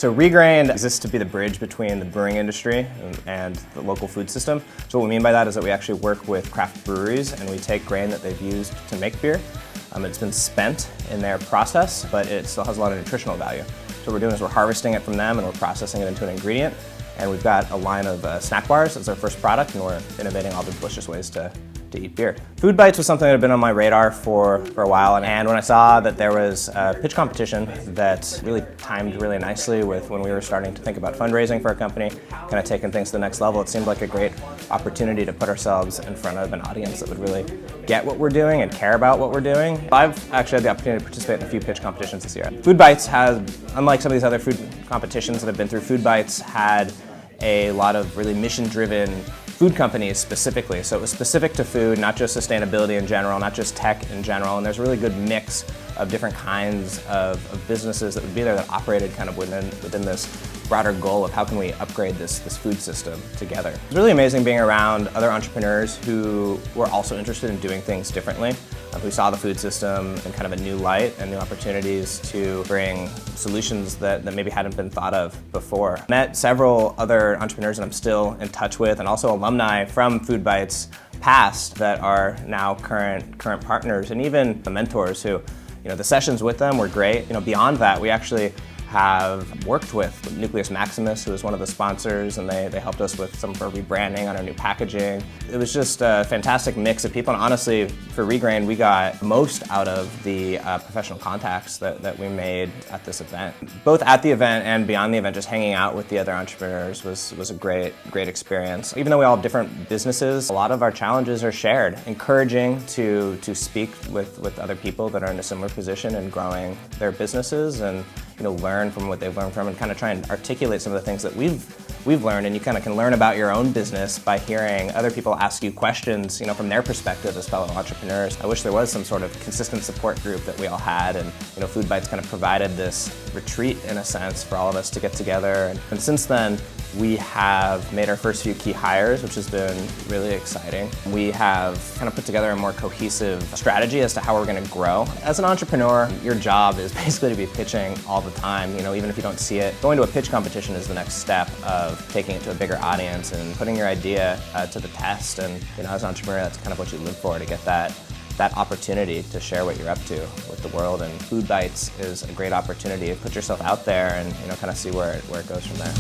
So ReGrained exists to be the bridge between the brewing industry and the local food system. So what we mean by that is that we actually work with craft breweries and we take grain that they've used to make beer. It's been spent in their process, but it still has a lot of nutritional value. So what we're doing is we're harvesting it from them and we're processing it into an ingredient. And we've got a line of snack bars as our first product, and we're innovating all the delicious ways to eat beer. Foodbytes was something that had been on my radar for a while, and when I saw that there was a pitch competition that really timed really nicely with when we were starting to think about fundraising for our company, kind of taking things to the next level, it seemed like a great opportunity to put ourselves in front of an audience that would really get what we're doing and care about what we're doing. I've actually had the opportunity to participate in a few pitch competitions this year. Foodbytes has, unlike some of these other food competitions that have been through, Foodbytes had a lot of really mission-driven food companies specifically. So it was specific to food, not just sustainability in general, not just tech in general, and there's a really good mix of different kinds of businesses that would be there that operated kind of within this broader goal of how can we upgrade this food system together. It's really amazing being around other entrepreneurs who were also interested in doing things differently, who saw the food system in kind of a new light and new opportunities to bring solutions that maybe hadn't been thought of before. I met several other entrepreneurs that I'm still in touch with, and also alumni from Foodbytes past that are now current partners, and even mentors who, the sessions with them were great. Beyond that, we actually have worked with Nucleus Maximus, who is one of the sponsors, and they helped us with some of our rebranding on our new packaging. It was just a fantastic mix of people, and honestly, for ReGrained, we got most out of the professional contacts that we made at this event. Both at the event and beyond the event, just hanging out with the other entrepreneurs was a great experience. Even though we all have different businesses, a lot of our challenges are shared. Encouraging to speak with other people that are in a similar position and growing their businesses, and learn from what they've learned from, and kind of try and articulate some of the things that we've learned. And you kind of can learn about your own business by hearing other people ask you questions, from their perspective as fellow entrepreneurs. I wish there was some sort of consistent support group that we all had, and Foodbytes kind of provided this retreat in a sense for all of us to get together. And since then, we have made our first few key hires, which has been really exciting. We have kind of put together a more cohesive strategy as to how we're going to grow. As an entrepreneur, your job is basically to be pitching all the time, even if you don't see it. Going to a pitch competition is the next step of taking it to a bigger audience and putting your idea to the test. And as an entrepreneur, that's kind of what you live for, to get that opportunity to share what you're up to with the world. And Foodbytes is a great opportunity to put yourself out there and kind of see where it goes from there.